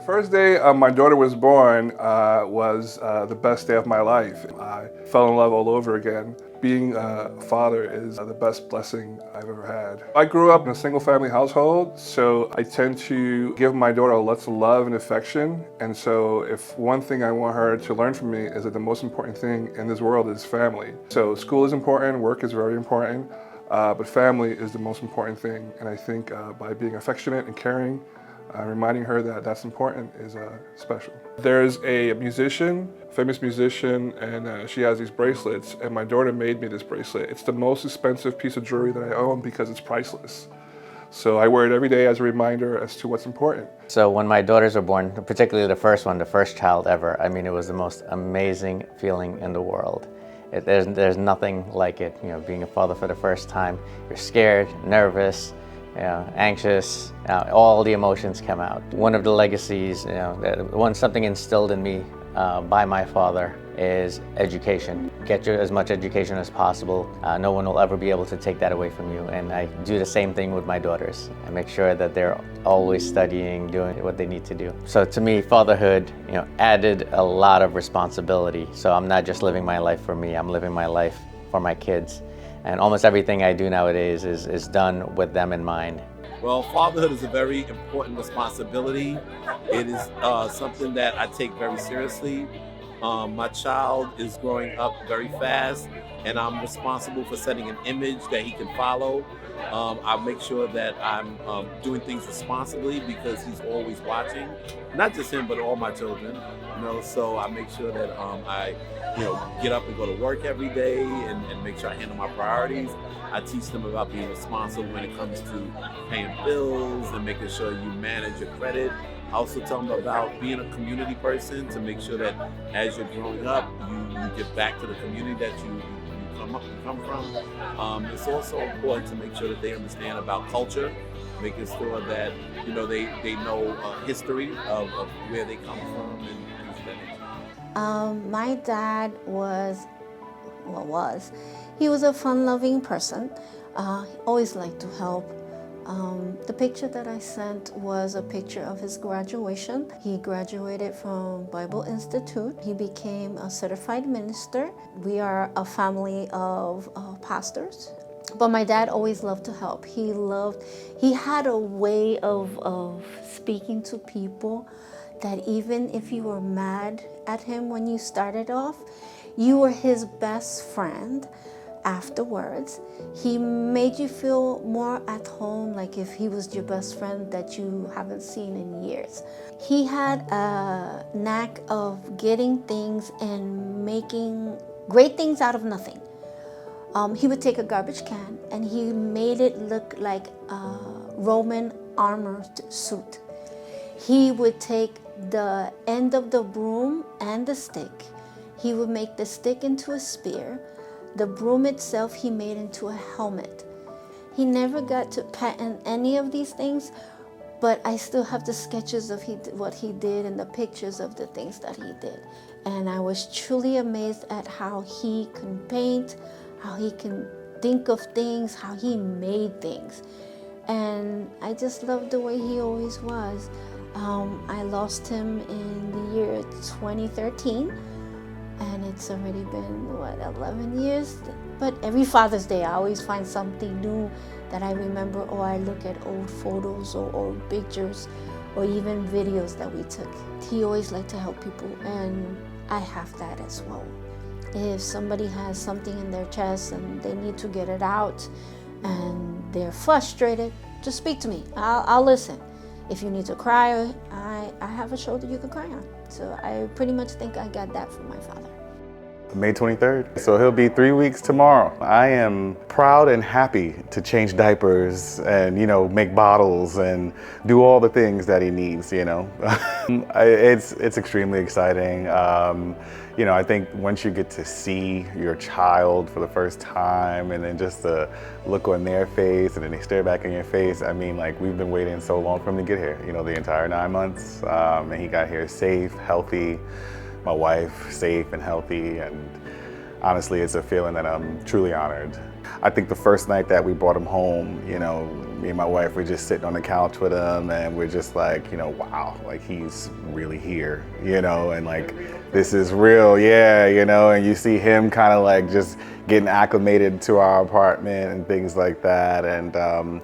First day my daughter was born was the best day of my life. I fell in love all over again. Being a father is the best blessing I've ever had. I grew up in a single family household, so I tend to give my daughter lots of love and affection. And so if one thing I want her to learn from me is that the most important thing in this world is family. So school is important, work is very important, but family is the most important thing. And I think by being affectionate and caring, reminding her that that's important is special. There's a musician, famous musician, and she has these bracelets, and my daughter made me this bracelet. It's the most expensive piece of jewelry that I own because it's priceless. So I wear it every day as a reminder as to what's important. So when my daughters were born, particularly the first one, the first child ever, I mean, it was the most amazing feeling in the world. There's nothing like it, you know, being a father for the first time. You're scared, nervous, anxious, all the emotions come out. One of the legacies, something instilled in me by my father is education. Get as much education as possible. No one will ever be able to take that away from you. And I do the same thing with my daughters. I make sure that they're always studying, doing what they need to do. So to me, fatherhood, added a lot of responsibility. So I'm not just living my life for me, I'm living my life for my kids. And almost everything I do nowadays is done with them in mind. Well, fatherhood is a very important responsibility. It is something that I take very seriously. My child is growing up very fast, and I'm responsible for setting an image that he can follow. I make sure that I'm doing things responsibly because he's always watching, not just him, but all my children. So I make sure that I get up and go to work every day and make sure I handle my priorities. I teach them about being responsible when it comes to paying bills and making sure you manage your credit. I also tell them about being a community person to make sure that as you're growing up, you give back to the community that you come from. It's also important to make sure that they understand about culture, making sure that they know history of where they come from and things of that nature. My dad he was a fun-loving person. Always liked to help. The picture that I sent was a picture of his graduation. He graduated from Bible Institute. He became a certified minister. We are a family of pastors. But my dad always loved to help. He had a way of speaking to people that even if you were mad at him when you started off, you were his best friend afterwards. He made you feel more at home, like if he was your best friend that you haven't seen in years. He had a knack of getting things and making great things out of nothing. He would take a garbage can and he made it look like a Roman armored suit. He would take the end of the broom and the stick. He would make the stick into a spear. The broom itself he made into a helmet. He never got to patent any of these things, but I still have the sketches of what he did and the pictures of the things that he did. And I was truly amazed at how he can paint, how he can think of things, how he made things. And I just loved the way he always was. I lost him in the year 2013. And it's already been, 11 years? But every Father's Day, I always find something new that I remember, or I look at old photos or old pictures, or even videos that we took. He always liked to help people, and I have that as well. If somebody has something in their chest and they need to get it out, and they're frustrated, just speak to me. I'll listen. If you need to cry, I have a shoulder you can cry on. So I pretty much think I got that from my father. May 23rd, so he'll be 3 weeks tomorrow. I am proud and happy to change diapers and, make bottles and do all the things that he needs, It's extremely exciting. I think once you get to see your child for the first time and then just the look on their face and then they stare back in your face, we've been waiting so long for him to get here, the entire 9 months. And he got here safe, healthy, my wife safe and healthy, and honestly, it's a feeling that I'm truly honored. I think the first night that we brought him home, you know, me and my wife were just sitting on the couch with him, and we're just like, you know, wow, like he's really here, you know, and like this is real, yeah, you know, and you see him kind of like just getting acclimated to our apartment and things like that, and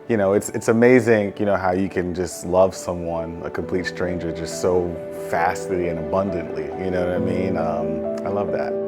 you know, it's amazing, you know, how you can just love someone, a complete stranger, just so fastly and abundantly, you know what I mean? I love that.